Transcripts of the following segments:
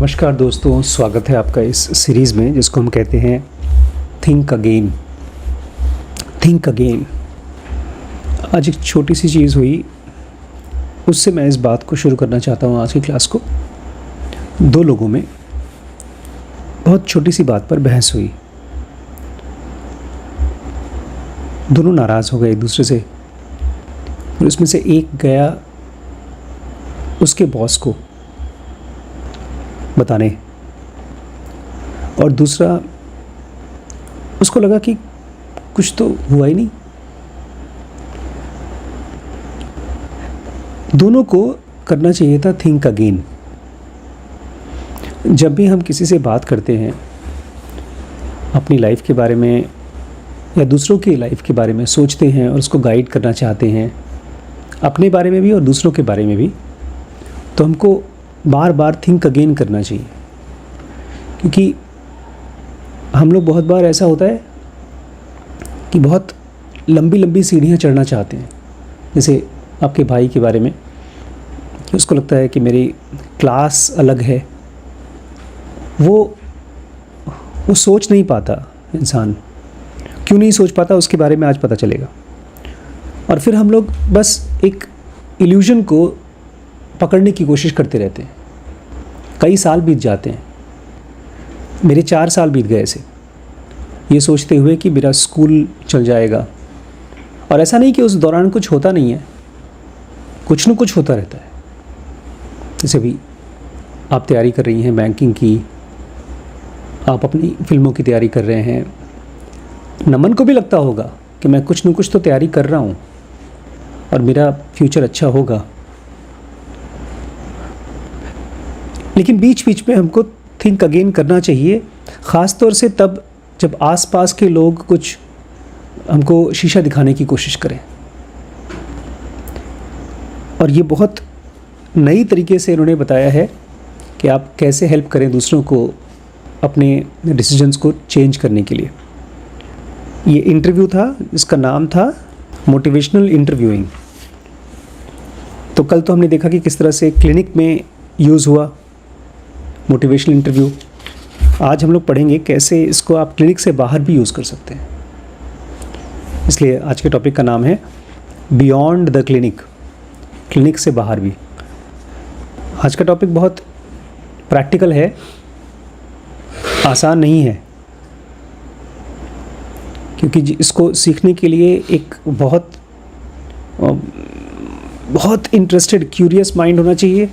नमस्कार दोस्तों, स्वागत है आपका इस सीरीज़ में जिसको हम कहते हैं थिंक अगेन। Think again. आज एक छोटी सी चीज़ हुई, उससे मैं इस बात को शुरू करना चाहता हूँ आज की क्लास को। दो लोगों में बहुत छोटी सी बात पर बहस हुई, दोनों नाराज़ हो गए एक दूसरे से। और उसमें से एक गया उसके बॉस को बताने और दूसरा, उसको लगा कि कुछ तो हुआ ही नहीं। दोनों को करना चाहिए था थिंक अगेन। जब भी हम किसी से बात करते हैं अपनी लाइफ के बारे में या दूसरों की लाइफ के बारे में सोचते हैं और उसको गाइड करना चाहते हैं, अपने बारे में भी और दूसरों के बारे में भी, तो हमको बार बार थिंक अगेन करना चाहिए। क्योंकि हम लोग बहुत बार ऐसा होता है कि बहुत लंबी लंबी सीढ़ियाँ चढ़ना चाहते हैं। जैसे आपके भाई के बारे में, उसको लगता है कि मेरी क्लास अलग है। वो सोच नहीं पाता इंसान। क्यों नहीं सोच पाता उसके बारे में आज पता चलेगा। और फिर हम लोग बस एक इल्यूजन को पकड़ने की कोशिश करते रहते हैं। कई साल बीत जाते हैं। मेरे 4 साल बीत गए ऐसे, ये सोचते हुए कि मेरा स्कूल चल जाएगा। और ऐसा नहीं कि उस दौरान कुछ होता नहीं है, कुछ न कुछ होता रहता है। जैसे भी आप तैयारी कर रही हैं बैंकिंग की, आप अपनी फिल्मों की तैयारी कर रहे हैं, नमन को भी लगता होगा कि मैं कुछ न कुछ तो तैयारी कर रहा हूँ और मेरा फ्यूचर अच्छा होगा। लेकिन बीच बीच में हमको थिंक अगेन करना चाहिए, ख़ास तौर से तब जब आसपास के लोग कुछ हमको शीशा दिखाने की कोशिश करें। और ये बहुत नई तरीके से इन्होंने बताया है कि आप कैसे हेल्प करें दूसरों को अपने डिसीजंस को चेंज करने के लिए। ये इंटरव्यू था, इसका नाम था मोटिवेशनल इंटरव्यूइंग। तो कल तो हमने देखा कि किस तरह से क्लिनिक में यूज़ हुआ मोटिवेशनल इंटरव्यू। आज हम लोग पढ़ेंगे कैसे इसको आप क्लिनिक से बाहर भी यूज़ कर सकते हैं। इसलिए आज के टॉपिक का नाम है बियॉन्ड द क्लिनिक, क्लिनिक से बाहर भी। आज का टॉपिक बहुत प्रैक्टिकल है, आसान नहीं है, क्योंकि इसको सीखने के लिए एक बहुत इंटरेस्टेड, क्यूरियस माइंड होना चाहिए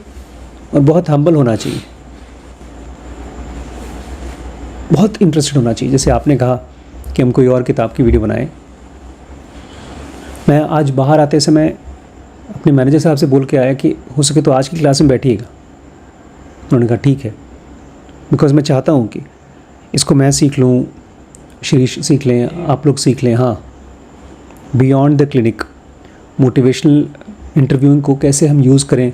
और बहुत हम्बल होना चाहिए, बहुत इंटरेस्टेड होना चाहिए। जैसे आपने कहा कि हम कोई और किताब की वीडियो बनाएं। मैं आज बाहर आते समय अपने मैनेजर साहब से बोल के आया कि हो सके तो आज की क्लास में बैठिएगा। उन्होंने कहा ठीक है, बिकॉज़ मैं चाहता हूँ कि इसको मैं सीख लूँ, शिरीष सीख लें, आप लोग सीख लें। हाँ, beyond the clinic, motivational interviewing को कैसे हम यूज़ करें।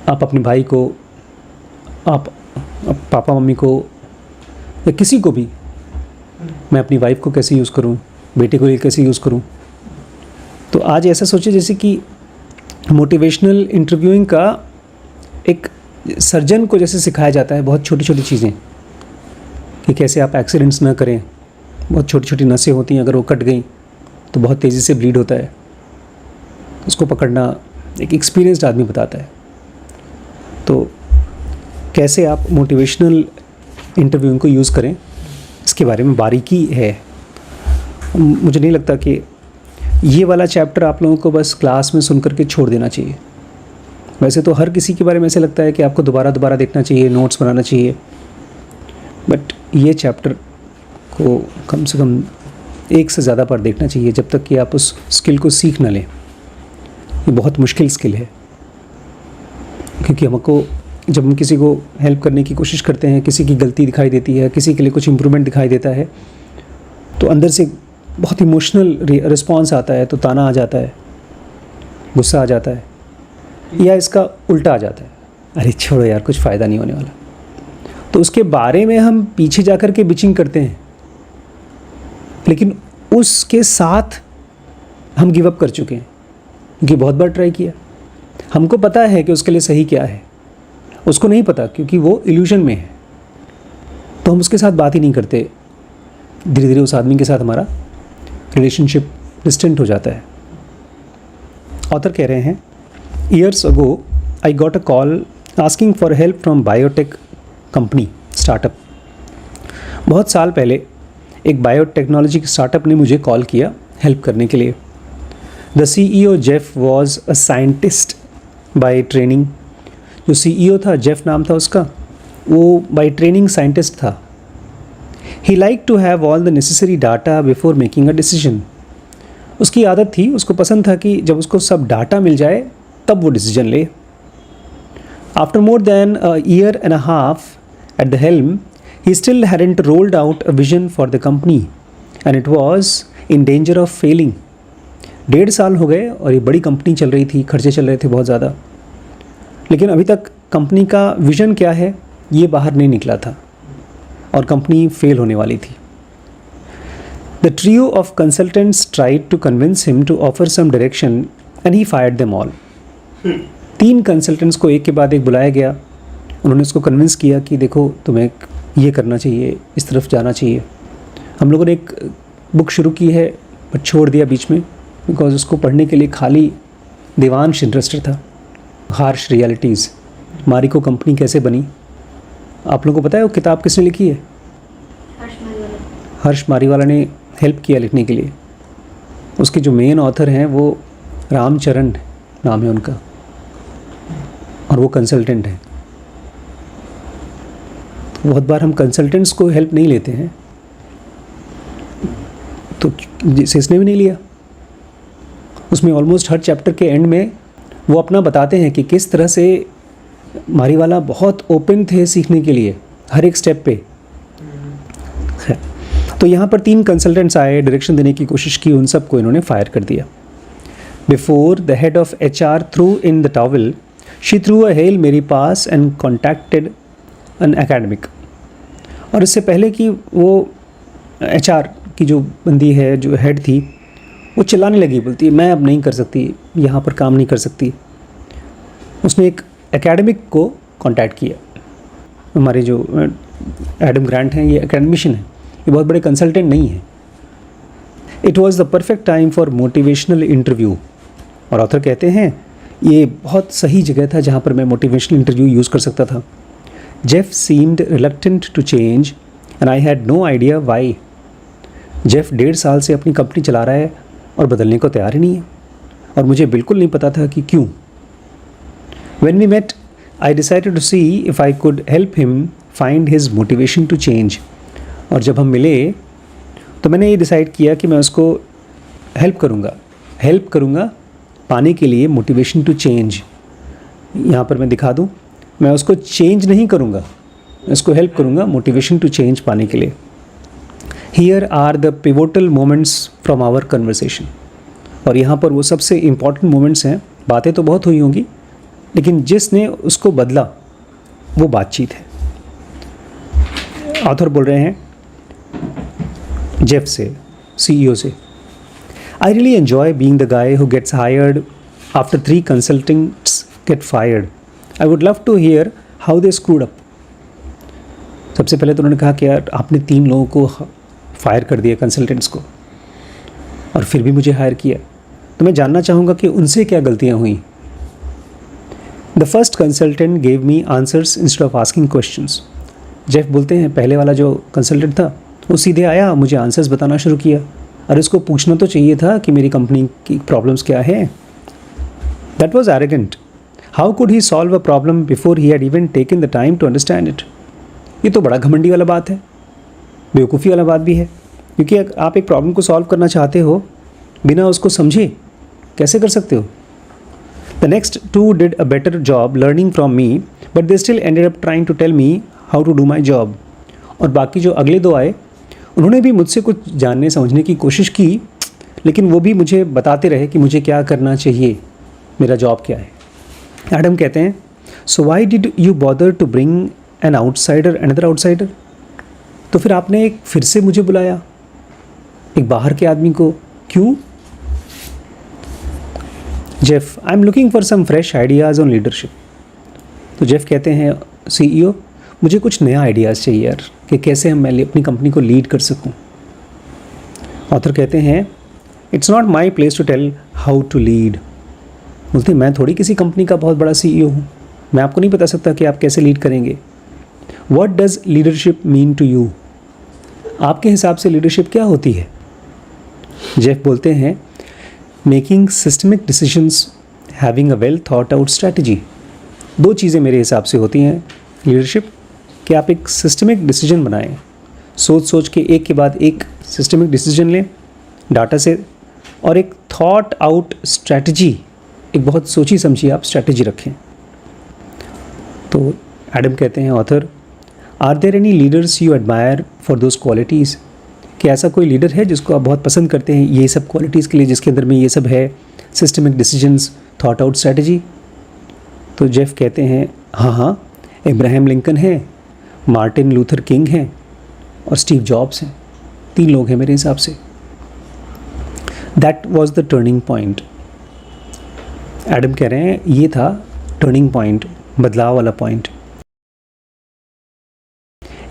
आप अपने भाई को, आप पापा मम्मी को, या किसी को भी, मैं अपनी वाइफ को कैसे यूज़ करूं, बेटे को लिए कैसे यूज़ करूं। तो आज ऐसा सोचिए जैसे कि मोटिवेशनल इंटरव्यूइंग का एक सर्जन को जैसे सिखाया जाता है बहुत छोटी छोटी चीज़ें, कि कैसे आप एक्सीडेंट्स ना करें। बहुत छोटी छोटी नसें होती हैं, अगर वो कट गई तो बहुत तेज़ी से ब्लीड होता है। उसको पकड़ना एक एक्सपीरियंस्ड आदमी बताता है। तो कैसे आप मोटिवेशनल इंटरव्यूइंग को यूज़ करें, इसके बारे में बारीकी है। मुझे नहीं लगता कि ये वाला चैप्टर आप लोगों को बस क्लास में सुन करके छोड़ देना चाहिए। वैसे तो हर किसी के बारे में ऐसे लगता है कि आपको दोबारा दोबारा देखना चाहिए, नोट्स बनाना चाहिए, बट ये चैप्टर को कम से कम 1 से ज़्यादा बार देखना चाहिए, जब तक कि आप उस स्किल को सीख ना लें। ये बहुत मुश्किल स्किल है, क्योंकि हमको जब हम किसी को हेल्प करने की कोशिश करते हैं, किसी की गलती दिखाई देती है, किसी के लिए कुछ इम्प्रूवमेंट दिखाई देता है, तो अंदर से बहुत इमोशनल रिस्पॉन्स आता है। तो ताना आ जाता है, गुस्सा आ जाता है, या इसका उल्टा आ जाता है, अरे छोड़ो यार, कुछ फ़ायदा नहीं होने वाला। तो उसके बारे में हम पीछे जा कर के बिचिंग करते हैं, लेकिन उसके साथ हम गिव अप कर चुके हैं, क्योंकि बहुत बार ट्राई किया। हमको पता है कि उसके लिए सही क्या है, उसको नहीं पता क्योंकि वो इल्यूजन में है, तो हम उसके साथ बात ही नहीं करते। धीरे धीरे उस आदमी के साथ हमारा रिलेशनशिप डिस्टेंट हो जाता है। ऑथर कह रहे हैं, years ago I got a call asking for help from biotech company startup. बहुत साल पहले एक बायोटेक्नोलॉजी स्टार्टअप ने मुझे कॉल किया हेल्प करने के लिए। The CEO Jeff was a scientist by training. जो CEO था, जेफ नाम था उसका, वो बाय ट्रेनिंग साइंटिस्ट था। He like to have all the necessary data before making a decision. उसकी आदत थी, उसको पसंद था कि जब उसको सब डाटा मिल जाए तब वो डिसीजन ले। After more than a year and a half at the helm, he still hadn't rolled out a vision for the company and it was in danger of failing. 1.5 साल हो गए और ये बड़ी कंपनी चल रही थी, खर्चे चल रहे थे बहुत ज़्यादा, लेकिन अभी तक कंपनी का विज़न क्या है ये बाहर नहीं निकला था और कंपनी फेल होने वाली थी। The trio of consultants tried to convince him to offer some direction and he fired them all. 3 consultants को एक के बाद एक बुलाया गया। उन्होंने उसको कन्विंस किया कि देखो तुम्हें ये करना चाहिए, इस तरफ जाना चाहिए। हम लोगों ने एक बुक शुरू की है बट छोड़ दिया बीच में, बिकॉज उसको पढ़ने के लिए खाली देवांश इंटरेस्टेड था। हार्श रियलिटीज़, मारिको कंपनी कैसे बनी। आप लोगों को पता है वो किताब किसने लिखी है? हर्ष मारीवाला ने हेल्प किया लिखने के लिए। उसके जो मेन ऑथर हैं वो रामचरण नाम है उनका, और वो कंसल्टेंट हैं। बहुत बार हम कंसल्टेंट्स को हेल्प नहीं लेते हैं, तो जैसे इसने भी नहीं लिया। उसमें ऑलमोस्ट हर चैप्टर के एंड में वो अपना बताते हैं कि किस तरह से मारीवाला बहुत ओपन थे सीखने के लिए हर एक स्टेप पे। तो यहाँ पर 3 कंसल्टेंट्स आए, डायरेक्शन देने की कोशिश की, उन सबको इन्होंने फायर कर दिया। Before the head of HR through in the towel, she through a hello मेरी पास एंड कॉन्टैक्टेड एन एकेडमिक। और इससे पहले कि वो HR की जो बंदी है, जो हेड थी, वो चिल्लाने लगी, बोलती है मैं अब नहीं कर सकती, यहाँ पर काम नहीं कर सकती। उसने एक एकेडमिक को कांटेक्ट किया। हमारे जो एडम ग्रांट हैं ये एकेडमिशियन है, ये बहुत बड़े कंसल्टेंट नहीं है। It was the perfect time for motivational interview. और ऑथर कहते हैं ये बहुत सही जगह था जहाँ पर मैं मोटिवेशनल इंटरव्यू यूज़ कर सकता था। Jeff seemed reluctant to change and I had no idea why. Jeff 1.5 साल से अपनी कंपनी चला रहा है और बदलने को तैयार ही नहीं है, और मुझे बिल्कुल नहीं पता था कि क्यों। When we met, I decided to see if I could help him find his motivation to change. और जब हम मिले तो मैंने ये डिसाइड किया कि मैं उसको हेल्प करूँगा पाने के लिए मोटिवेशन टू चेंज। यहाँ पर मैं दिखा दूँ, मैं उसको चेंज नहीं करूँगा, मैं उसको हेल्प करूँगा मोटिवेशन टू चेंज पाने के लिए। Here are the pivotal moments from our conversation. और यहाँ पर वो सबसे इम्पॉर्टेंट मोमेंट्स हैं। बातें तो बहुत हुई होंगी, लेकिन जिसने उसको बदला वो बातचीत है। ऑथर बोल रहे हैं जेफ से, CEO से, I really enjoy being the guy who gets hired after 3 consultants get fired. I would love to hear how they screwed up. सबसे पहले तो उन्होंने कहा कि यार आपने 3 लोगों को फायर कर दिया, कंसल्टेंट्स को, और फिर भी मुझे हायर किया, तो मैं जानना चाहूँगा कि उनसे क्या गलतियाँ हुई। The first consultant gave me answers instead of asking questions. Jeff बोलते हैं पहले वाला जो कंसल्टेंट था वो सीधे आया, मुझे आंसर्स बताना शुरू किया। अरे उसको पूछना तो चाहिए था कि मेरी कंपनी की प्रॉब्लम्स क्या है। That was arrogant. How could he solve a problem before he had even taken the time to understand it. ये तो बड़ा घमंडी वाला बात है, बेवकूफ़ी वाला बात भी है, क्योंकि आप एक प्रॉब्लम को सॉल्व करना चाहते हो बिना उसको समझे कैसे कर सकते हो। The next 2 did a better job learning from me, but they still ended up trying to tell me how to do my job. और बाकी जो अगले 2 आए उन्होंने भी मुझसे कुछ जानने समझने की कोशिश की, लेकिन वो भी मुझे बताते रहे कि मुझे क्या करना चाहिए, मेरा जॉब क्या है। एडम कहते हैं, so why did you bother to bring an outsider another outsider. तो फिर आपने एक फिर से मुझे बुलाया, एक बाहर के आदमी को, क्यों। Jeff, I am looking for some fresh ideas on leadership. तो जेफ कहते हैं CEO, मुझे कुछ नया आइडियाज़ चाहिए यार कि कैसे मैं अपनी कंपनी को लीड कर सकूं। ऑथर कहते हैं it's not my place to tell how to lead. बोलते मैं थोड़ी किसी कंपनी का बहुत बड़ा CEO हूँ, मैं आपको नहीं बता सकता कि आप कैसे लीड करेंगे। What does leadership mean to you? आपके हिसाब से लीडरशिप क्या होती है? जेफ बोलते हैं making systemic decisions, having a well thought out strategy. दो चीज़ें मेरे हिसाब से होती हैं लीडरशिप, कि आप एक सिस्टमिक डिसीजन बनाएं, सोच सोच के एक के बाद एक सिस्टमिक डिसीजन लें डाटा से, और एक थॉट आउट स्ट्रैटेजी, एक बहुत सोची समझी आप स्ट्रैटेजी रखें। तो एडम कहते हैं author, are there any leaders you admire for those qualities? कि ऐसा कोई लीडर है जिसको आप बहुत पसंद करते हैं ये सब क्वालिटीज़ के लिए, जिसके अंदर में ये सब है, systemic decisions, thought out strategy? तो जेफ कहते हैं हाँ, इब्राहिम लिंकन है, मार्टिन लूथर किंग हैं और स्टीव जॉब्स हैं। 3 लोग हैं मेरे हिसाब से। That was the turning point. Adam कह रहे हैं ये था टर्निंग पॉइंट, बदलाव वाला पॉइंट।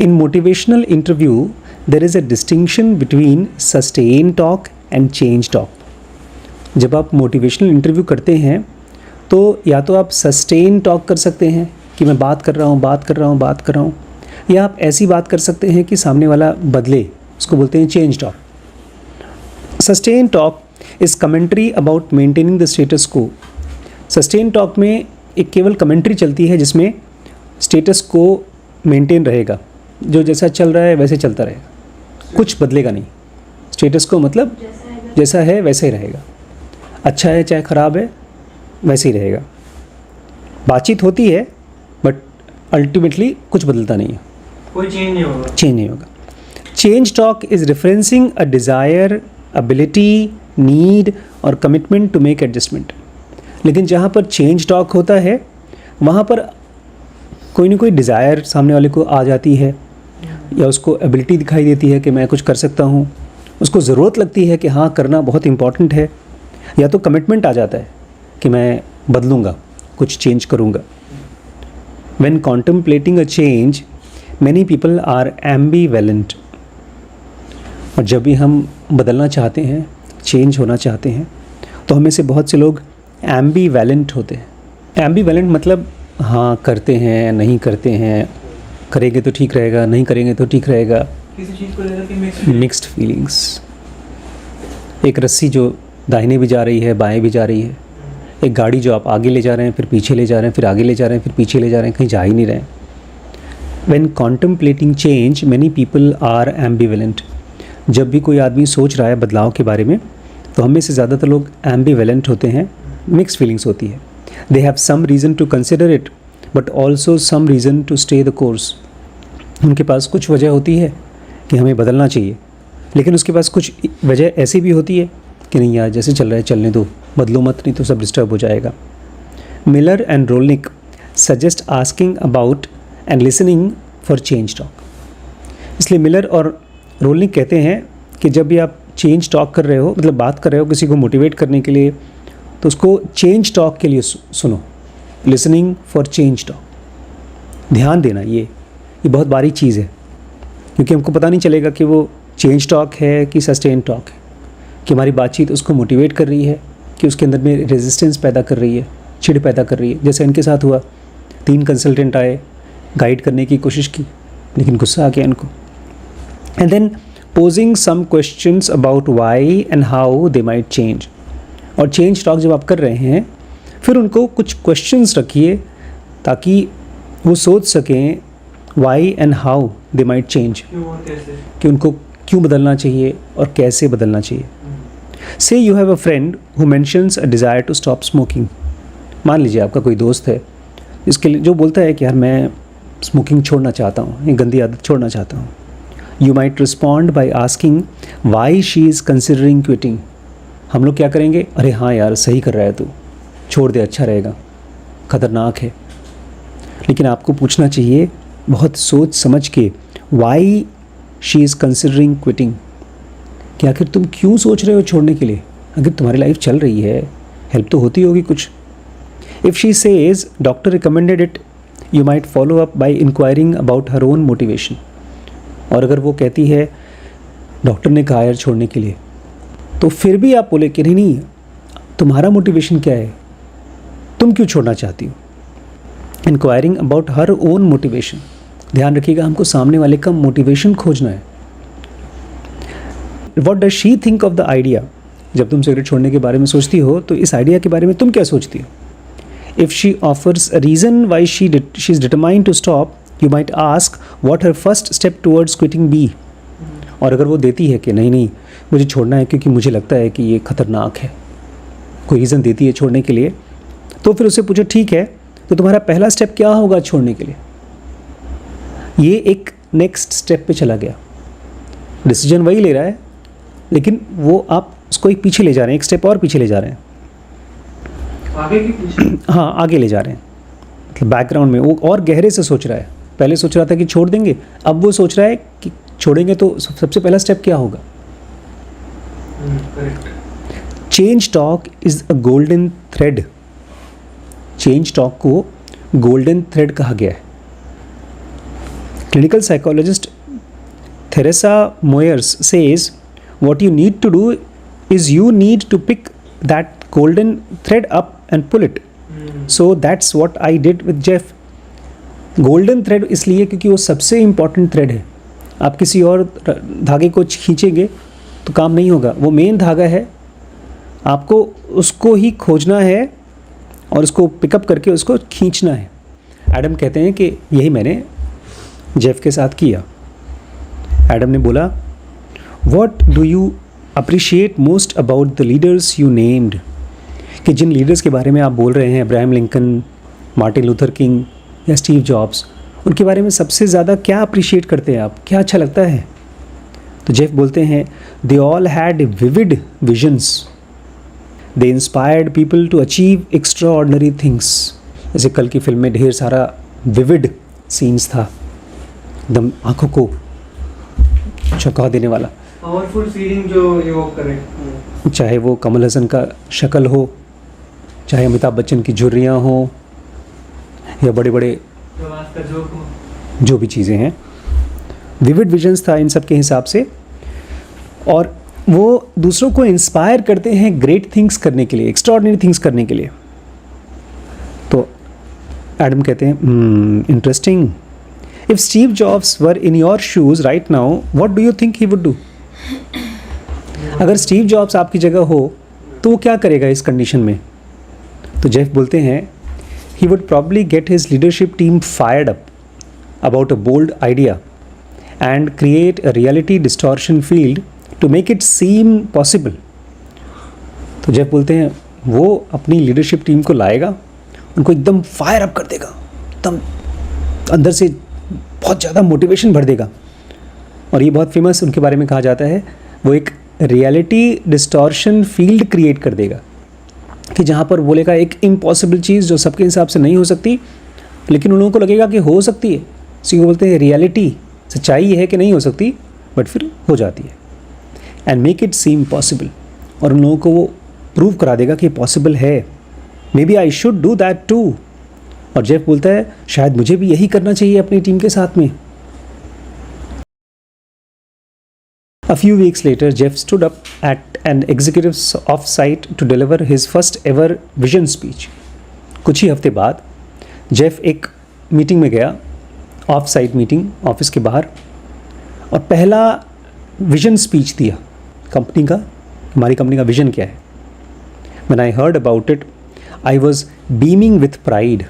In motivational interview there is a distinction between sustain talk and change talk. जब आप मोटिवेशनल इंटरव्यू करते हैं तो या तो आप सस्टेन टॉक कर सकते हैं कि मैं बात कर रहा हूँ, या आप ऐसी बात कर सकते हैं कि सामने वाला बदले, उसको बोलते हैं change talk. Sustain talk is commentary about maintaining the status को। सस्टेन टॉक में एक केवल कमेंट्री चलती है जिसमें स्टेटस को मेंटेन रहेगा, जो जैसा चल रहा है वैसे चलता रहेगा, कुछ बदलेगा नहीं। स्टेटस को मतलब जैसा है वैसा ही रहेगा, अच्छा है चाहे ख़राब है वैसे ही रहेगा। बातचीत होती है बट अल्टीमेटली कुछ बदलता नहीं है, कोई चेंज नहीं होगा। Change talk is referencing a desire, ability, need और कमिटमेंट टू मेक एडजस्टमेंट। लेकिन जहाँ पर चेंज टॉक होता है वहाँ पर कोई ना कोई डिज़ायर सामने वाले को आ जाती है, या उसको एबिलिटी दिखाई देती है कि मैं कुछ कर सकता हूँ, उसको ज़रूरत लगती है कि हाँ करना बहुत इम्पॉर्टेंट है, या तो कमिटमेंट आ जाता है कि मैं बदलूँगा, कुछ चेंज करूँगा। When contemplating a change, many people are ambivalent। और जब भी हम बदलना चाहते हैं, चेंज होना चाहते हैं, तो हमें से बहुत से लोग ambivalent होते हैं। ambivalent मतलब हाँ करते हैं, नहीं करते हैं, करेंगे तो ठीक रहेगा, नहीं करेंगे तो ठीक रहेगा, किसी चीज़ को लेकर के मिक्स्ड फीलिंग्स। एक रस्सी जो दाहिने भी जा रही है, बाएं भी जा रही है, एक गाड़ी जो आप आगे ले जा रहे हैं, फिर पीछे ले जा रहे हैं, फिर आगे ले जा रहे हैं, फिर पीछे ले जा रहे हैं, कहीं जा ही नहीं रहे हैं। When contemplating change, many people are ambivalent। जब भी कोई आदमी सोच रहा है बदलाव के बारे में, तो हम में से ज़्यादातर लोग ambivalent होते हैं, मिक्स फीलिंग्स होती है। They have some reason to consider it, but also some reason to stay the course। उनके पास कुछ वजह होती है कि हमें बदलना चाहिए, लेकिन उसके पास कुछ वजह ऐसी भी होती है कि नहीं यार जैसे चल रहा है चलने दो, बदलो मत, नहीं तो सब डिस्टर्ब हो जाएगा। Miller and Rolnick suggest asking about and listening for change talk. इसलिए मिलर और रोलनिक कहते हैं कि जब भी आप चेंज टॉक कर रहे हो, मतलब बात कर रहे हो किसी को मोटिवेट करने के लिए, तो उसको चेंज टॉक के लिए सुनो, लिसनिंग फॉर चेंज टॉक। ध्यान देना ये बहुत बारीक चीज़ है, क्योंकि हमको पता नहीं चलेगा कि वो चेंज टॉक है कि सस्टेन टॉक है, कि हमारी बातचीत उसको मोटिवेट कर रही है कि उसके अंदर में रेजिस्टेंस पैदा कर रही है, चिढ़ पैदा कर रही है। जैसे इनके साथ हुआ, 3 कंसल्टेंट आए, गाइड करने की कोशिश की, लेकिन गुस्सा आ गया इनको। And then posing some questions about why and how they might change. और चेंज टॉक जब आप कर रहे हैं, फिर उनको कुछ क्वेश्चंस रखिए ताकि वो सोच सकें why and how they might change, कि उनको क्यों बदलना चाहिए और कैसे बदलना चाहिए। Say you have a friend who mentions a desire to stop smoking. मान लीजिए आपका कोई दोस्त है इसके लिए जो बोलता है कि यार मैं स्मोकिंग छोड़ना चाहता हूँ, ये गंदी आदत छोड़ना चाहता हूँ। You might respond by asking why she is considering quitting. हम लोग क्या करेंगे, अरे हाँ यार सही कर रहा है तू, छोड़ दे, अच्छा रहेगा, ख़तरनाक है। लेकिन आपको पूछना चाहिए बहुत सोच समझ के, Y she is considering quitting, कि आखिर तुम क्यों सोच रहे हो छोड़ने के लिए। अगर तुम्हारी लाइफ चल रही है, हेल्प तो होती होगी कुछ। If she says doctor recommended it you might follow up by enquiring about her own motivation. और अगर वो कहती है डॉक्टर ने कहा यार छोड़ने के लिए, तो फिर भी आप बोले कि नहीं तुम्हारा मोटिवेशन क्या है, तुम क्यों छोड़ना चाहती हो। Enquiring about her own motivation. ध्यान रखिएगा, हमको सामने वाले का मोटिवेशन खोजना है। What does she think of the idea. जब तुम सिगरेट छोड़ने के बारे में सोचती हो तो इस आइडिया के बारे में तुम क्या सोचती हो। If she offers a reason why she is determined to stop, you might ask what her first step towards quitting be. और अगर वो देती है कि नहीं नहीं मुझे छोड़ना है क्योंकि मुझे लगता है कि ये ख़तरनाक है, कोई रीज़न देती है छोड़ने के लिए, तो फिर उससे पूछो ठीक है तो तुम्हारा पहला स्टेप क्या होगा छोड़ने के लिए। ये एक नेक्स्ट स्टेप पे चला गया। डिसीजन वही ले रहा है लेकिन वो आप उसको एक पीछे ले जा रहे हैं, एक स्टेप और पीछे ले जा रहे हैं, आगे की पीछे। हाँ आगे ले जा रहे हैं। मतलब बैकग्राउंड में वो और गहरे से सोच रहा है। पहले सोच रहा था कि छोड़ देंगे, अब वो सोच रहा है कि छोड़ेंगे तो सबसे पहला स्टेप क्या होगा। Correct. Change talk is a golden thread. Change talk को गोल्डन थ्रेड कहा गया है। Clinical psychologist Theresa Moyers says what you need to do is you need to pick that golden thread up and pull it. So that's what I did with Jeff. Golden thread इसलिए क्योंकि वो सबसे important thread है। आप किसी और धागे को खींचेंगे तो काम नहीं होगा, वो मेन धागा है, आपको उसको ही खोजना है और उसको पिकअप करके उसको खींचना है। एडम कहते हैं कि यही मैंने जेफ के साथ किया। एडम ने बोला What do you appreciate most about the leaders you named? कि जिन लीडर्स के बारे में आप बोल रहे हैं, Abraham Lincoln, Martin Luther king या स्टीव जॉब्स, उनके बारे में सबसे ज़्यादा क्या अप्रिशिएट करते हैं आप, क्या अच्छा लगता है। तो जेफ बोलते हैं they all had vivid visions, they inspired people to achieve extraordinary things. जैसे कल की फिल्म में ढेर सारा विविड सीन्स था, एकदम आँखों को चौंका देने वाला। पावरफुल फीलिंग जो इवोक करे, चाहे वो कमल हसन का शक्ल हो, चाहे अमिताभ बच्चन की झुर्रियाँ हो, या बड़े बड़े प्रवास का जोक हो, जो भी चीज़ें हैं, विविड विजन्स था इन सब के हिसाब से। और वो दूसरों को इंस्पायर करते हैं ग्रेट थिंग्स करने के लिए, एक्स्ट्राऑर्डिनरी थिंग्स करने के लिए। तो एडम कहते हैं interesting, if Steve jobs were in your shoes right now what do you think he would do. अगर स्टीव जॉब्स आपकी जगह हो तो वो क्या करेगा इस कंडीशन में। तो जेफ बोलते हैं he would probably get his leadership team fired up about a bold idea and create a reality distortion field to make it seem possible. तो जेफ बोलते हैं वो अपनी लीडरशिप टीम को लाएगा, उनको एकदम फायर अप कर देगा, एकदम अंदर से बहुत ज़्यादा मोटिवेशन भर देगा। और ये बहुत फेमस उनके बारे में कहा जाता है, वो एक रियलिटी डिस्टॉर्शन फील्ड क्रिएट कर देगा कि जहाँ पर बोलेगा एक इम्पॉसिबल चीज़ जो सबके हिसाब से नहीं हो सकती, लेकिन उन लोगों को लगेगा कि हो सकती है। इसी को बोलते हैं रियलिटी, सच्चाई ये है कि नहीं हो सकती बट फिर हो जाती है। And make it seem possible, और उन लोगों को वो प्रूव करा देगा कि पॉसिबल है। Maybe I should do that too. और जेफ बोलता है शायद मुझे भी यही करना चाहिए अपनी टीम के साथ में। A few weeks later, Jeff stood up at an executive's off-site to deliver his first ever vision speech. कुछ ही हफ्ते बाद जेफ एक मीटिंग में गया, ऑफ साइट मीटिंग, ऑफिस के बाहर, और पहला विजन स्पीच दिया कंपनी का, हमारी कंपनी का विजन क्या है। When I heard about it, I was beaming with pride.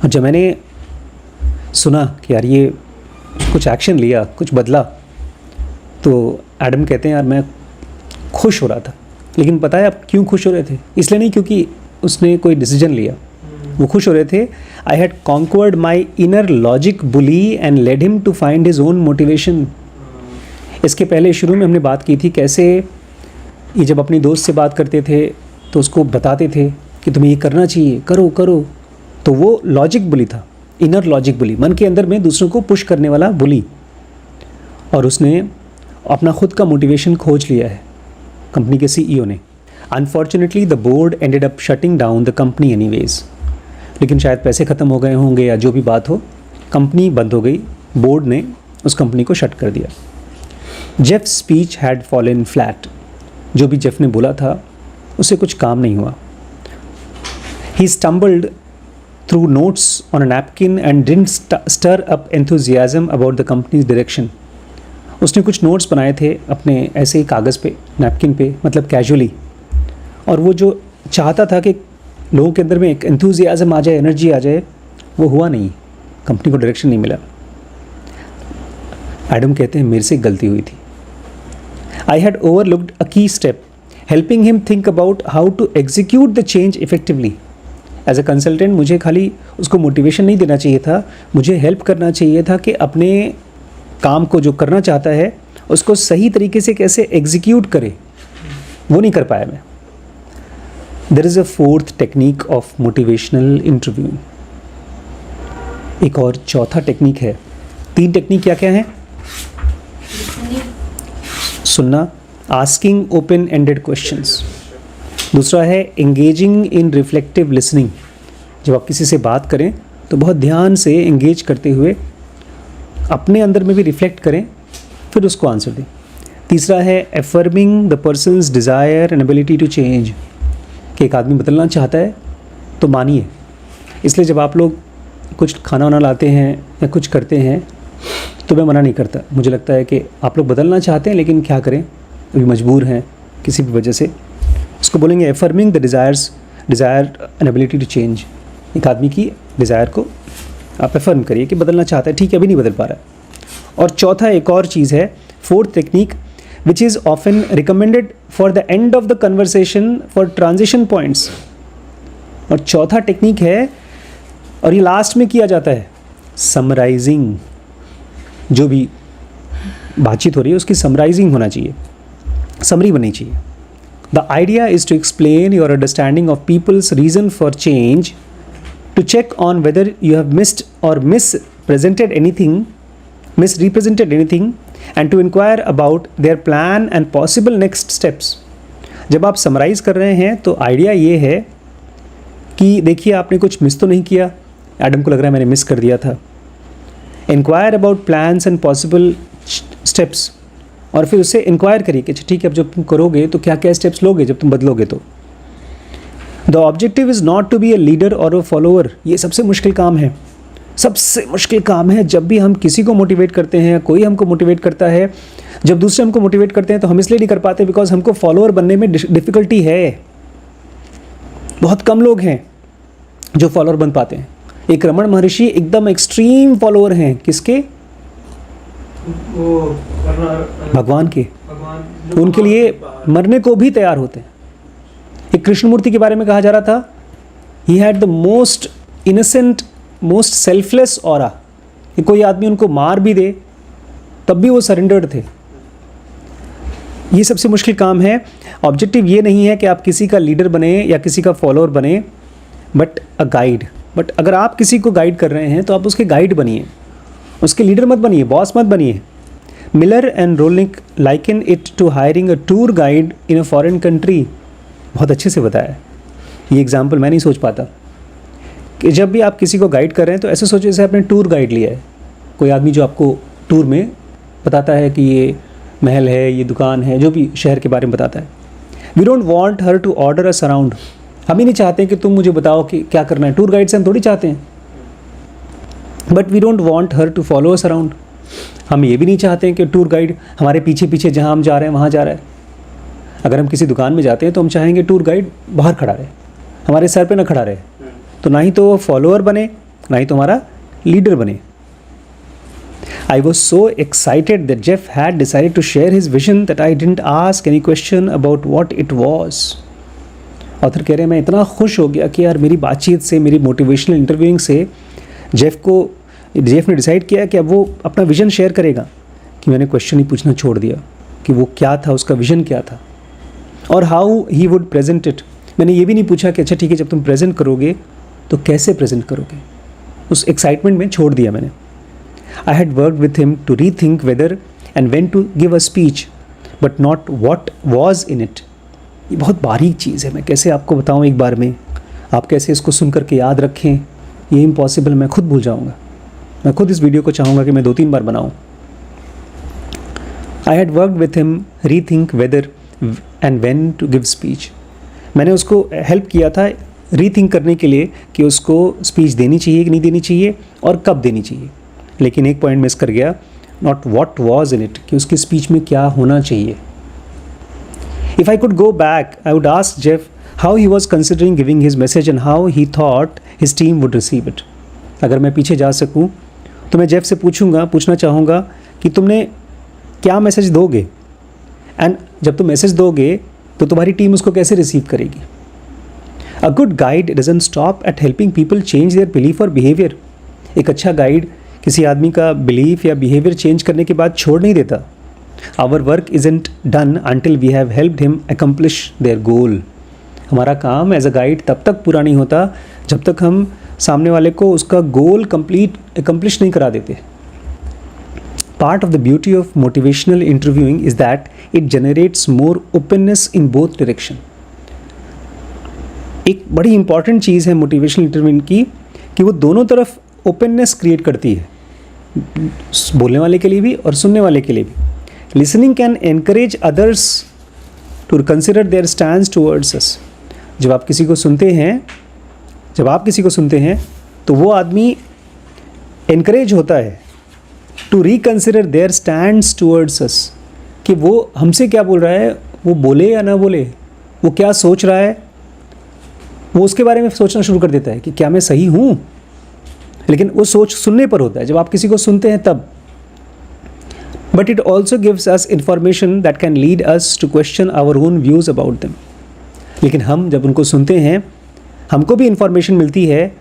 और जब मैंने सुना कि यार ये कुछ एक्शन लिया, कुछ बदला, तो एडम कहते हैं यार मैं खुश हो रहा था। लेकिन पता है आप क्यों खुश हो रहे थे? इसलिए नहीं क्योंकि उसने कोई डिसीजन लिया, वो खुश हो रहे थे I had conquered my inner logic bully and led him to find his own motivation. इसके पहले शुरू में हमने बात की थी कैसे ये जब अपनी दोस्त से बात करते थे तो उसको बताते थे कि तुम्हें ये करना चाहिए, करो करो, तो वो लॉजिक बुली था, इनर लॉजिक बुली, मन के अंदर में दूसरों को पुश करने वाला बुली। और उसने अपना खुद का मोटिवेशन खोज लिया है कंपनी के सीईओ ने। Unfortunately the board ended up shutting down the company anyways. लेकिन शायद पैसे ख़त्म हो गए होंगे या जो भी बात हो, कंपनी बंद हो गई, बोर्ड ने उस कंपनी को शट कर दिया। Jeff speech had fallen flat, जो भी जेफ ने बोला था उसे कुछ काम नहीं हुआ। He stumbled through notes on a napkin and didn't stir up enthusiasm about the company's direction. उसने कुछ नोट्स बनाए थे अपने ऐसे ही कागज़ पे, नैपकिन पे, मतलब कैजुअली, और वो जो चाहता था कि लोगों के अंदर में एक एंथुजियाज्म आ जाए, एनर्जी आ जाए, वो हुआ नहीं, कंपनी को डायरेक्शन नहीं मिला। एडम कहते हैं मेरे से गलती हुई थी। I had overlooked a key step helping him think about how to execute the change effectively. As a consultant मुझे खाली उसको मोटिवेशन नहीं देना चाहिए था, मुझे हेल्प करना चाहिए था कि अपने काम को जो करना चाहता है उसको सही तरीके से कैसे एग्जीक्यूट करे, वो नहीं कर पाया मैं। There is a fourth technique of motivational interview. एक और चौथा टेक्निक है। 3 टेक्निक क्या क्या है? सुनना, आस्किंग ओपन एंडेड क्वेश्चंस। दूसरा है एंगेजिंग इन रिफ्लेक्टिव लिसनिंग। जब आप किसी से बात करें तो बहुत ध्यान से एंगेज करते हुए अपने अंदर में भी रिफ्लेक्ट करें, फिर उसको आंसर दें। तीसरा है affirming the person's desire and ability to change, कि एक आदमी बदलना चाहता है तो मानिए। इसलिए जब आप लोग कुछ खाना वाना लाते हैं या कुछ करते हैं तो मैं मना नहीं करता। मुझे लगता है कि आप लोग बदलना चाहते हैं लेकिन क्या करें, अभी मजबूर हैं किसी भी वजह से। इसको बोलेंगे affirming the desire and ability to change. एक आदमी की डिज़ायर को आप एफर्म करिए कि बदलना चाहता है, ठीक है, अभी नहीं बदल पा रहा है। और चौथा एक और चीज़ है, fourth technique, which is often recommended for the end of the conversation for transition points. और चौथा टेक्निक है, और ये लास्ट में किया जाता है, समराइजिंग। जो भी बातचीत हो रही है उसकी समराइजिंग होना चाहिए, समरी बननी चाहिए। The idea is to explain your understanding of people's reason for change, to check on whether you have missed or misrepresented anything and to inquire about their plan and possible next steps। जब आप summarise कर रहे हैं तो idea ये है कि देखिए आपने कुछ मिस तो नहीं किया, एडम को लग रहा है मैंने मिस कर दिया था। Inquire about plans and possible steps, और फिर उससे इंक्वायर करिए कि ठीक है अब जब तुम करोगे तो क्या क्या स्टेप्स लोगे जब तुम बदलोगे तो। The objective is not to be a leader or a follower. ये सबसे मुश्किल काम है, सबसे मुश्किल काम है। जब भी हम किसी को मोटिवेट करते हैं, कोई हमको मोटिवेट करता है, जब दूसरे हमको मोटिवेट करते हैं तो हम इसलिए नहीं कर पाते बिकॉज हमको फॉलोअर बनने में डिफ़िकल्टी है। बहुत कम लोग हैं जो फॉलोअर बन पाते हैं। एक रमन महर्षि एकदम एक्सट्रीम फॉलोअर हैं, किसके? वो भगवान के। भगवान उनके लिए मरने को भी तैयार होते हैं। एक कृष्णमूर्ति के बारे में कहा जा रहा था, he had the most innocent, most selfless aura, कि कोई आदमी उनको मार भी दे तब भी वो सरेंडर्ड थे। ये सबसे मुश्किल काम है। ऑब्जेक्टिव ये नहीं है कि आप किसी का लीडर बने या किसी का फॉलोअर बने, बट अ गाइड। बट अगर आप किसी को गाइड कर रहे हैं तो आप उसके गाइड बनिए, उसके लीडर मत बनिए, बॉस मत बनिए। Miller and Rollnick liken it to hiring a tour guide in a foreign country. बहुत अच्छे से बताया। ये एग्जाम्पल मैं नहीं सोच पाता कि जब भी आप किसी को गाइड कर रहे हैं तो ऐसे सोचिए जैसे आपने टूर गाइड लिया है। कोई आदमी जो आपको टूर में बताता है कि ये महल है, ये दुकान है, जो भी शहर के बारे में बताता है। We don't want her to order us around. हम ही नहीं चाहते कि तुम मुझे बताओ कि क्या करना है। टूर गाइड से हम थोड़ी चाहते हैं। But we don't want her to follow us around. हम ये भी नहीं चाहते हैं कि टूर गाइड हमारे पीछे पीछे जहाँ हम जा रहे हैं वहाँ जा रहा है। अगर हम किसी दुकान में जाते हैं तो हम चाहेंगे टूर गाइड बाहर खड़ा रहे, हमारे सर पे ना खड़ा रहे। तो ना ही तो वो फॉलोअर बने, ना ही तो हमारा लीडर बने। I was so excited that Jeff had decided to share his vision that I didn't ask any question about what it was. Author कह रहे हैं मैं इतना खुश हो गया कि यार मेरी बातचीत से, मेरी मोटिवेशनल इंटरव्यूइंग से जेफ ने डिसाइड किया कि अब वो अपना विजन शेयर करेगा, कि मैंने क्वेश्चन ही पूछना छोड़ दिया कि वो क्या था, उसका विजन क्या था और how he would present it. मैंने ये भी नहीं पूछा कि अच्छा ठीक है जब तुम प्रेजेंट करोगे तो कैसे प्रेजेंट करोगे। उस एक्साइटमेंट में छोड़ दिया मैंने। I had worked with him to rethink whether and when to give a speech but not what was in it. ये बहुत बारीक चीज़ है, मैं कैसे आपको बताऊँ एक बार में। आप कैसे इसको सुन करके याद रखें, ये इम्पॉसिबल, मैं खुद भूल जाऊँगा। मैं खुद इस वीडियो को चाहूँगा कि मैं 2-3 बार बनाऊँ। I had worked with him rethink whether and when to give speech. मैंने उसको हेल्प किया था रीथिंक करने के लिए कि उसको स्पीच देनी चाहिए कि नहीं देनी चाहिए और कब देनी चाहिए। लेकिन एक पॉइंट मिस कर गया, not what was in it, कि उसकी स्पीच में क्या होना चाहिए। If I could go back I would ask Jeff how he was considering giving his message and how he thought his team would receive it. अगर मैं पीछे जा सकूँ तो मैं जेफ से पूछना चाहूँगा कि तुमने क्या मैसेज दोगे, एंड जब तुम मैसेज दोगे तो तुम्हारी टीम उसको कैसे रिसीव करेगी। A good guide doesn't stop at helping people change their belief और बिहेवियर। एक अच्छा गाइड किसी आदमी का बिलीफ या बिहेवियर चेंज करने के बाद छोड़ नहीं देता। Our work isn't done until we have helped him accomplish their goal. हमारा काम एज अ गाइड तब तक पूरा नहीं होता जब तक हम सामने वाले को उसका गोल अकम्प्लिश नहीं करा देते। Part of the beauty of motivational interviewing is that it generates more openness in both direction. एक बड़ी इंपॉर्टेंट चीज़ है मोटिवेशनल इंटरव्यूइंग की कि वो दोनों तरफ ओपननेस क्रिएट करती है, बोलने वाले के लिए भी और सुनने वाले के लिए भी। Listening can encourage others to consider their stands towards us. जब आप किसी को सुनते हैं तो वो आदमी एनकरेज होता है to reconsider their stands towards us, कि वो हमसे क्या बोल रहा है, वो बोले या ना बोले, वो क्या सोच रहा है, वो उसके बारे में सोचना शुरू कर देता है कि क्या मैं सही हूँ। लेकिन वो सोच सुनने पर होता है, जब आप किसी को सुनते हैं तब। But it also gives us information that can lead us to question our own views about them. लेकिन हम जब उनको सुनते हैं हमको भी इंफॉर्मेशन मिलती है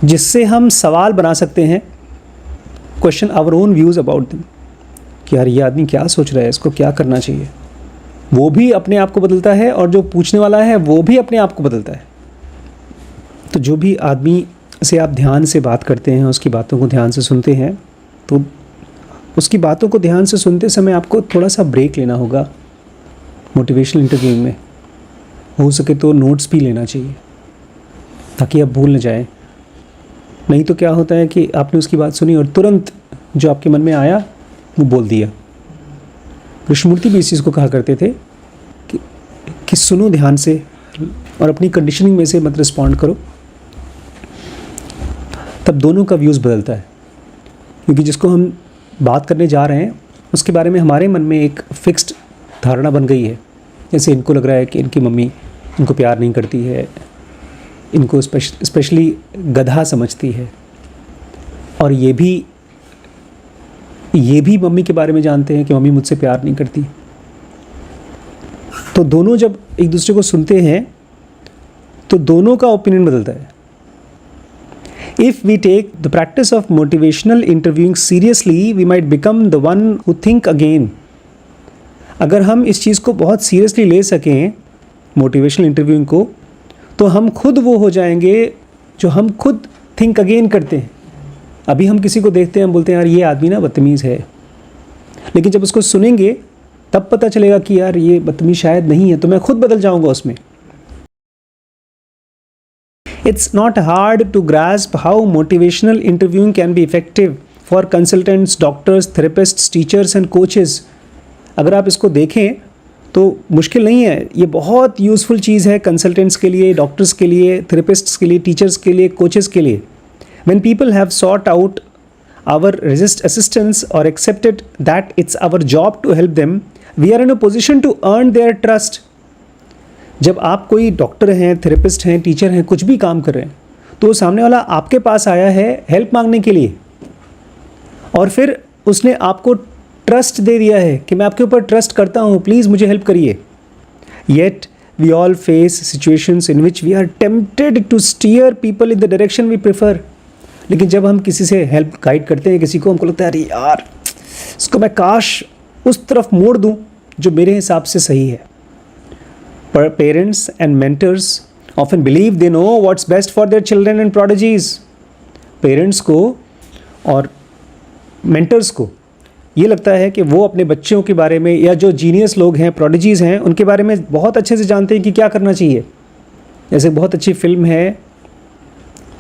जिससे हम सवाल बना सकते हैं, question our own views about them, कि यार ये आदमी क्या सोच रहा है, इसको क्या करना चाहिए। वो भी अपने आप को बदलता है और जो पूछने वाला है वो भी अपने आप को बदलता है। तो जो भी आदमी से आप ध्यान से बात करते हैं, उसकी बातों को ध्यान से सुनते हैं, तो उसकी बातों को ध्यान से सुनते समय आपको थोड़ा सा ब्रेक लेना होगा। मोटिवेशनल इंटरव्यू में हो सके तो नोट्स भी लेना चाहिए ताकि आप भूल न जाएं। नहीं तो क्या होता है कि आपने उसकी बात सुनी और तुरंत जो आपके मन में आया वो बोल दिया। कृष्णमूर्ति भी इस चीज़ को कहा करते थे कि सुनो ध्यान से और अपनी कंडीशनिंग में से मत रिस्पॉन्ड करो, तब दोनों का व्यूज़ बदलता है। क्योंकि जिसको हम बात करने जा रहे हैं उसके बारे में हमारे मन में एक फिक्स्ड धारणा बन गई है। जैसे इनको लग रहा है कि इनकी मम्मी इनको प्यार नहीं करती है, इनको स्पेशली गधा समझती है, और ये भी मम्मी के बारे में जानते हैं कि मम्मी मुझसे प्यार नहीं करती। तो दोनों जब एक दूसरे को सुनते हैं तो दोनों का ओपिनियन बदलता है। If we take the practice of motivational interviewing seriously, we might become the one who think again. अगर हम इस चीज़ को बहुत सीरियसली ले सकें मोटिवेशनल इंटरव्यूइंग को, तो हम खुद वो हो जाएंगे जो हम खुद थिंक अगेन करते हैं। अभी हम किसी को देखते हैं, हम बोलते हैं यार ये आदमी ना बदतमीज़ है, लेकिन जब उसको सुनेंगे तब पता चलेगा कि यार ये बदतमीज़ शायद नहीं है, तो मैं खुद बदल जाऊंगा उसमें। It's not hard to grasp how motivational interviewing can be effective for consultants, doctors, therapists, teachers and coaches. अगर आप इसको देखें तो मुश्किल नहीं है, ये बहुत यूज़फुल चीज़ है कंसल्टेंट्स के लिए, डॉक्टर्स के लिए, थेरेपिस्ट्स के लिए, टीचर्स के लिए, कोचेस के लिए। When people have sought out our assistance or accepted that it's our job to help them, we are in a position to earn their trust. जब आप कोई डॉक्टर हैं, थेरेपिस्ट हैं, टीचर हैं, कुछ भी काम कर रहे हैं, तो सामने वाला आपके पास आया है हेल्प मांगने के लिए, और फिर उसने आपको ट्रस्ट दे दिया है कि मैं आपके ऊपर ट्रस्ट करता हूँ, प्लीज़ मुझे हेल्प करिए। Yet we all face situations in which we are tempted to steer people in the direction we prefer. लेकिन जब हम किसी से हेल्प गाइड करते हैं किसी को, हमको लगता है अरे यार इसको मैं काश उस तरफ मोड़ दूँ जो मेरे हिसाब से सही है। Parents and mentors often believe they know what's best for their children and prodigies. Parents को और mentors को ये लगता है कि वो अपने बच्चों के बारे में, या जो जीनियस लोग हैं, prodigies हैं, उनके बारे में बहुत अच्छे से जानते हैं कि क्या करना चाहिए। जैसे बहुत अच्छी फिल्म है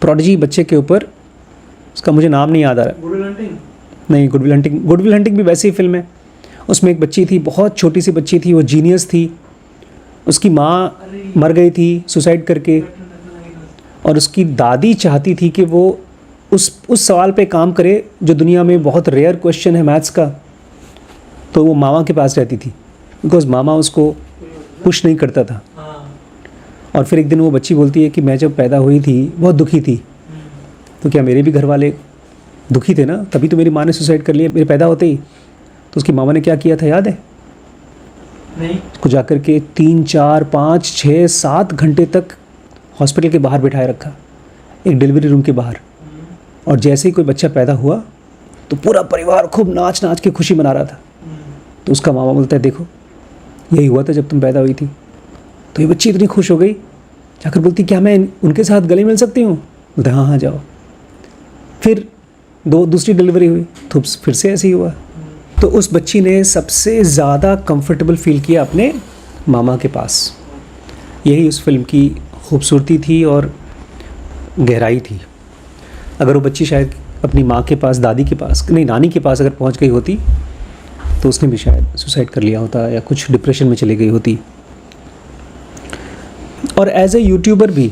प्रोडिजी बच्चे के ऊपर, उसका मुझे नाम नहीं याद आ रहा। Good will hunting. नहीं, गुड विल हंटिंग भी वैसी ही फिल्म है। उसमें एक बच्ची थी, बहुत छोटी सी बच्ची थी, वो जीनियस थी। उसकी माँ मर गई थी सुसाइड करके, और उसकी दादी चाहती थी कि वो उस सवाल पे काम करे जो दुनिया में बहुत रेयर क्वेश्चन है मैथ्स का। तो वो मामा के पास रहती थी, बिकॉज मामा उसको पुश नहीं करता था। हाँ। और फिर एक दिन वो बच्ची बोलती है कि मैं जब पैदा हुई थी बहुत दुखी थी, तो क्या मेरे भी घर वाले दुखी थे ना, तभी तो मेरी माँ ने सुसाइड कर लिया मेरे पैदा होते ही। तो उसकी मामा ने क्या किया था याद है? नहीं। उसको जाकर के 3, 4, 5, 6, 7 घंटे तक हॉस्पिटल के बाहर बिठाए रखा, एक डिलीवरी रूम के बाहर। और जैसे ही कोई बच्चा पैदा हुआ तो पूरा परिवार खूब नाच नाच के खुशी मना रहा था। तो उसका मामा बोलता है देखो यही हुआ था जब तुम पैदा हुई थी। तो ये बच्ची इतनी खुश हो गई, जाकर बोलती क्या मैं उनके साथ गले मिल सकती हूँ? बोलते हाँ हाँ जाओ। फिर दूसरी डिलीवरी हुई तो फिर से ऐसे ही हुआ। तो उस बच्ची ने सबसे ज़्यादा कंफर्टेबल फील किया अपने मामा के पास। यही उस फिल्म की खूबसूरती थी और गहराई थी। अगर वो बच्ची शायद अपनी माँ के पास, दादी के पास, नहीं नानी के पास अगर पहुँच गई होती तो उसने भी शायद सुसाइड कर लिया होता या कुछ डिप्रेशन में चली गई होती। और एज ए यूट्यूबर भी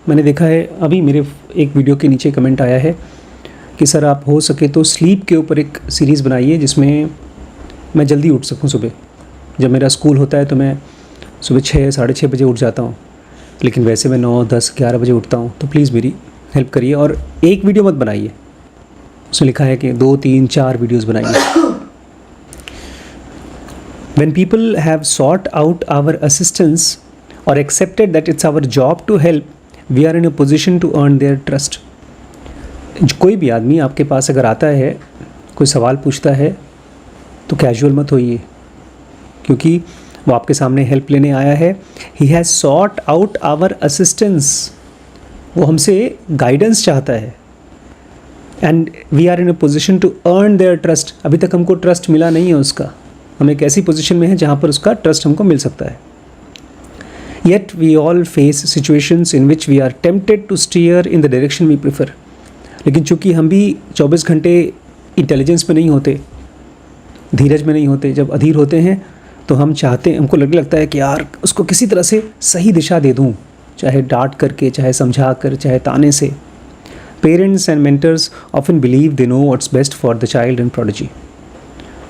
मैंने देखा है, अभी मेरे एक वीडियो के नीचे कमेंट आया है कि सर आप हो सके तो स्लीप के ऊपर एक सीरीज़ बनाइए जिसमें मैं जल्दी उठ सकूं सुबह। जब मेरा स्कूल होता है तो मैं सुबह 6, 6:30 बजे उठ जाता हूं, लेकिन वैसे मैं 9, 10, 11 बजे उठता हूं। तो प्लीज़ मेरी हेल्प करिए। और एक वीडियो मत बनाइए, उसमें लिखा है कि 2, 3, 4 वीडियोज़ बनाइए। When people have sought out our assistance or accepted that it's our job to help, we are in a position to earn their trust. कोई भी आदमी आपके पास अगर आता है, कोई सवाल पूछता है, तो कैजुअल मत होइए, क्योंकि वो आपके सामने हेल्प लेने आया है। He has sought out our assistance. वो हमसे गाइडेंस चाहता है। And we are in a position to earn their trust. अभी तक हमको ट्रस्ट मिला नहीं है उसका। हम एक ऐसी पोजीशन में हैं जहाँ पर उसका ट्रस्ट हमको मिल सकता है। Yet we all face situations in which we are tempted to steer in the direction we prefer. लेकिन चूँकि हम भी 24 घंटे इंटेलिजेंस में नहीं होते, धीरज में नहीं होते, जब अधीर होते हैं तो हम चाहते हैं, हमको लगता है कि यार उसको किसी तरह से सही दिशा दे दूँ, चाहे डांट करके, चाहे समझा कर, चाहे ताने से। Parents and mentors often believe they know what's best for the child and prodigy.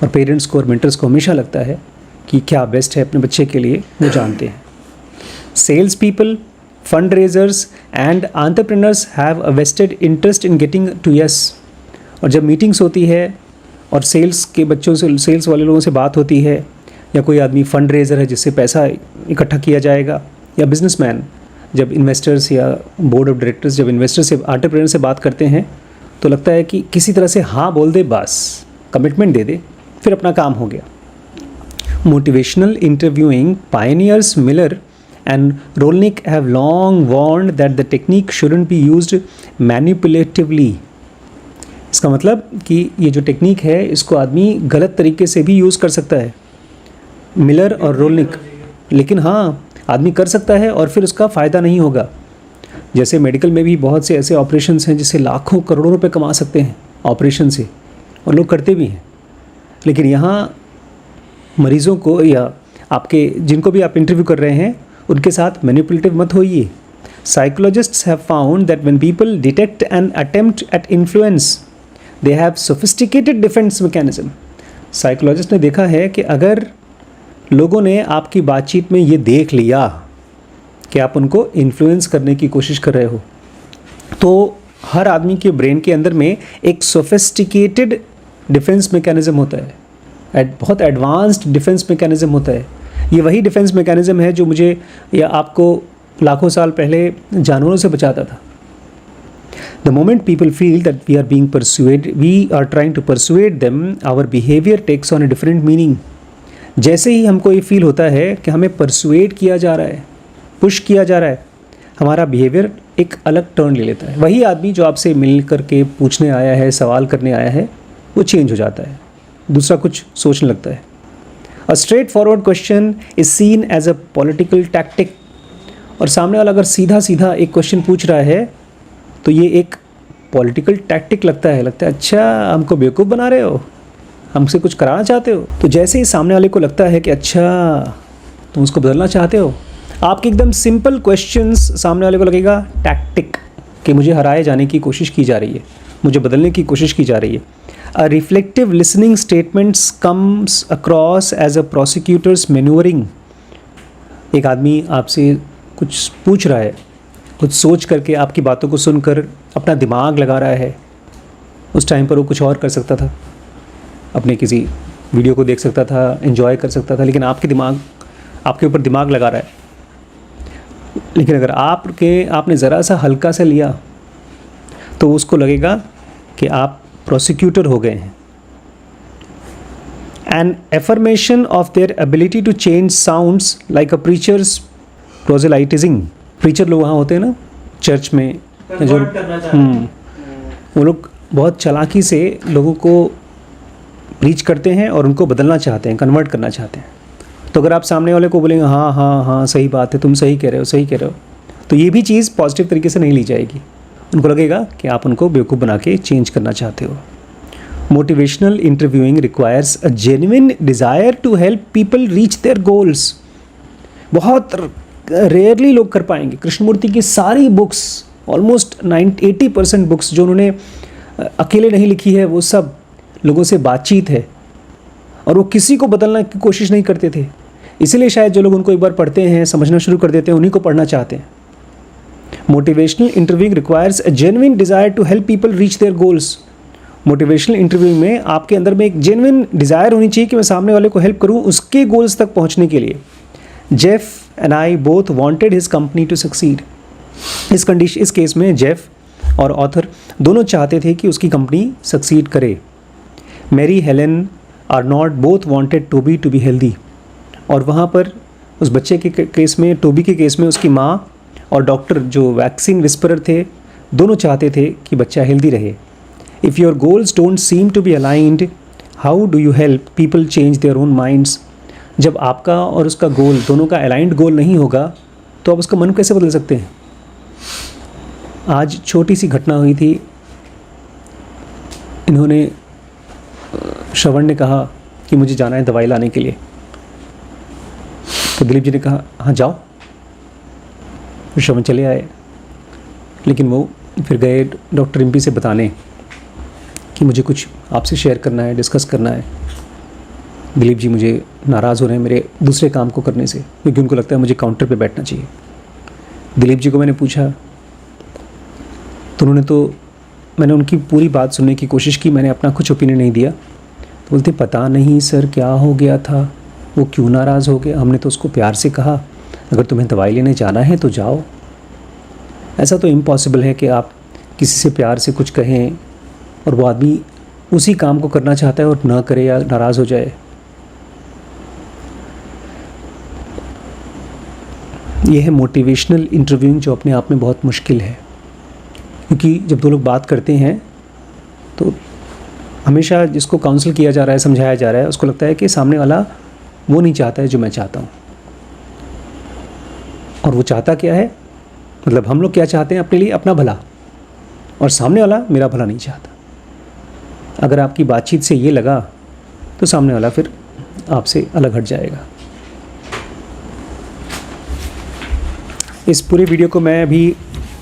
और पेरेंट्स को और मेंटर्स को हमेशा लगता है कि क्या बेस्ट है अपने बच्चे के लिए, वो जानते हैं। Sales people, fund raisers and entrepreneurs have a vested interest in getting to yes. और जब मीटिंग्स होती है और सेल्स के बच्चों से, सेल्स वाले लोगों से बात होती है, या कोई आदमी फंड रेजर है जिससे पैसा इकट्ठा किया जाएगा, या बिजनेसमैन जब इन्वेस्टर्स या बोर्ड ऑफ डायरेक्टर्स जब इन्वेस्टर से, एंटरप्रेन्योर से बात करते हैं, तो लगता है कि किसी तरह से हाँ बोल दे, बस कमिटमेंट दे दे, फिर अपना काम हो गया। Motivational interviewing pioneers Miller and Rolnick have long warned that the technique shouldn't be used manipulatively. इसका मतलब कि ये जो टेक्निक है इसको आदमी गलत तरीके से भी यूज़ कर सकता है, मिलर और रोलनिक। लेकिन हाँ, आदमी कर सकता है और फिर उसका फ़ायदा नहीं होगा। जैसे मेडिकल में भी बहुत से ऐसे ऑपरेशंस हैं जिससे लाखों करोड़ों रुपए कमा सकते हैं ऑपरेशन से, और लोग करते भी हैं। लेकिन यहाँ मरीज़ों को या आपके जिनको भी आप इंटरव्यू कर रहे हैं उनके साथ मैनिपुलेटिव मत होइए। Psychologists have found that when people detect an attempt at influence they have sophisticated defence mechanism. Psychologist ने देखा है कि अगर लोगों ने आपकी बातचीत में ये देख लिया कि आप उनको इन्फ्लुएंस करने की कोशिश कर रहे हो, तो हर आदमी के ब्रेन के अंदर में एक सोफिस्टिकेटेड डिफेंस मैकेनिज्म होता है, बहुत एडवांस्ड डिफेंस मैकेनिज्म होता है। ये वही डिफेंस मैकेनिज्म है जो मुझे या आपको लाखों साल पहले जानवरों से बचाता था। The moment people feel that we are being persuaded, we are trying to persuade them, our behaviour takes on a different meaning. जैसे ही हमको ये फील होता है कि हमें परसुएड किया जा रहा है, पुश किया जा रहा है, हमारा बिहेवियर एक अलग टर्न ले लेता है। वही आदमी जो आपसे मिल करके पूछने आया है, सवाल करने आया है, वो चेंज हो जाता है, दूसरा कुछ सोचने लगता है। A straightforward question is seen as a political tactic, और सामने वाला अगर सीधा सीधा एक क्वेश्चन पूछ रहा है तो ये एक पॉलिटिकल टैक्टिक लगता है अच्छा हमको बेवकूफ़ बना रहे हो, हमसे कुछ कराना चाहते हो। तो जैसे ही सामने वाले को लगता है कि अच्छा तुम उसको बदलना चाहते हो, आपके एकदम सिंपल क्वेश्चंस सामने वाले को लगेगा टैक्टिक, कि मुझे हराए जाने की कोशिश की जा रही है, मुझे बदलने की कोशिश की जा रही है। A reflective listening statements comes across as a prosecutor's manoeuvring. एक आदमी आपसे कुछ पूछ रहा है, कुछ सोच करके आपकी बातों को सुनकर अपना दिमाग लगा रहा है। उस टाइम पर वो कुछ और कर सकता था, अपने किसी वीडियो को देख सकता था, एंजॉय कर सकता था, लेकिन आपके ऊपर दिमाग लगा रहा है। लेकिन अगर आपने ज़रा सा हल्का सा लिया तो उसको लगेगा कि आप प्रोसिक्यूटर हो गए हैं। An affirmation of their ability to change sounds like a preacher's proselytising. Preacher लोग वहाँ होते हैं ना चर्च में, जो वो लोग बहुत चालाकी से लोगों को प्रीच करते हैं और उनको बदलना चाहते हैं, कन्वर्ट करना चाहते हैं। तो अगर आप सामने वाले को बोलेंगे हाँ हाँ हाँ सही बात है, तुम सही कह रहे हो, तो ये भी चीज़ पॉजिटिव तरीके से नहीं ली जाएगी। उनको लगेगा कि आप उनको बेवकूफ़ बना के चेंज करना चाहते हो। Motivational interviewing requires a genuine desire to help people reach their goals. बहुत रेयरली लोग कर पाएंगे। कृष्णमूर्ति की सारी बुक्स, ऑलमोस्ट 80% बुक्स जो उन्होंने अकेले नहीं लिखी है, वो सब लोगों से बातचीत है, और वो किसी को बदलने की कोशिश नहीं करते थे। इसीलिए शायद जो लोग उनको एक बार पढ़ते हैं, समझना शुरू कर देते हैं, उन्हीं को पढ़ना चाहते हैं। Motivational interviewing requires a genuine desire to help people reach their goals. Motivational interview में आपके अंदर में एक जेन्युइन डिज़ायर होनी चाहिए कि मैं सामने वाले को हेल्प करूं उसके गोल्स तक पहुंचने के लिए। Jeff and I both wanted his company to succeed. इस केस में जेफ और ऑथर दोनों चाहते थे कि उसकी कंपनी सक्सीड करे। Mary Helen Arnold both wanted Toby to be healthy. और वहाँ पर उस बच्चे के केस में, टोबी के केस में, उसकी माँ और डॉक्टर जो वैक्सीन विस्परर थे, दोनों चाहते थे कि बच्चा हेल्दी रहे। If your goals don't seem to be aligned, how do you help people change their own minds. जब आपका और उसका गोल दोनों का अलाइंड गोल नहीं होगा तो आप उसका मन कैसे बदल सकते हैं। आज छोटी सी घटना हुई थी, इन्होंने श्रवण ने कहा कि मुझे जाना है दवाई लाने के लिए, तो दिलीप जी ने कहा हाँ जाओ। श्रवण चले आए, लेकिन वो फिर गए डॉक्टर रिम्पी से बताने कि मुझे कुछ आपसे शेयर करना है, डिस्कस करना है। दिलीप जी मुझे नाराज़ हो रहे हैं मेरे दूसरे काम को करने से, क्योंकि उनको लगता है मुझे काउंटर पे बैठना चाहिए। दिलीप जी को मैंने पूछा तो मैंने उनकी पूरी बात सुनने की कोशिश की, मैंने अपना कुछ ओपिनियन नहीं दिया। तो बोलते पता नहीं सर क्या हो गया था, वो क्यों नाराज़ हो गया, हमने तो उसको प्यार से कहा अगर तुम्हें दवाई लेने जाना है तो जाओ। ऐसा तो इम्पॉसिबल है कि आप किसी से प्यार से कुछ कहें और वो आदमी उसी काम को करना चाहता है और ना करे या नाराज़ हो जाए। यह है मोटिवेशनल इंटरव्यूइंग, जो अपने आप में बहुत मुश्किल है, क्योंकि जब दो लोग बात करते हैं तो हमेशा जिसको काउंसल किया जा रहा है, समझाया जा रहा है, उसको लगता है कि सामने वाला वो नहीं चाहता है जो मैं चाहता हूँ। और वो चाहता क्या है, मतलब हम लोग क्या चाहते हैं अपने लिए, अपना भला, और सामने वाला मेरा भला नहीं चाहता। अगर आपकी बातचीत से ये लगा तो सामने वाला फिर आपसे अलग हट जाएगा। इस पूरे वीडियो को मैं अभी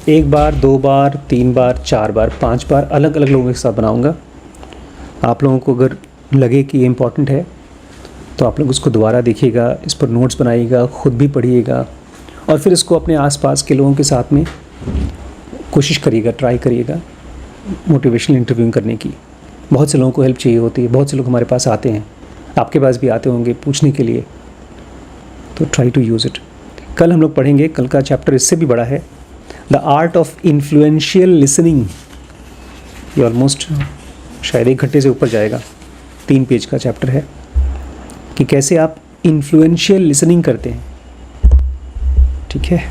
1 बार, 2 बार, 3 बार, 4 बार, 5 बार अलग अलग लोगों के साथ बनाऊंगा। आप लोगों को अगर लगे कि ये इम्पॉर्टेंट है तो आप लोग उसको दोबारा देखिएगा, इस पर नोट्स बनाइएगा, ख़ुद भी पढ़िएगा, और फिर इसको अपने आसपास के लोगों के साथ में कोशिश करिएगा, ट्राई करिएगा मोटिवेशनल इंटरव्यूइंग करने की। बहुत से लोगों को हेल्प चाहिए होती है, बहुत से लोग हमारे पास आते हैं, आपके पास भी आते होंगे पूछने के लिए, तो ट्राई टू यूज़ इट। कल हम लोग पढ़ेंगे, कल का चैप्टर इससे भी बड़ा है, the art of influential listening. ये ऑलमोस्ट शायद 1 घंटे से ऊपर जाएगा, 3 पेज का चैप्टर है कि कैसे आप इन्फ्लुएंशियल लिसनिंग करते हैं। ठीक है।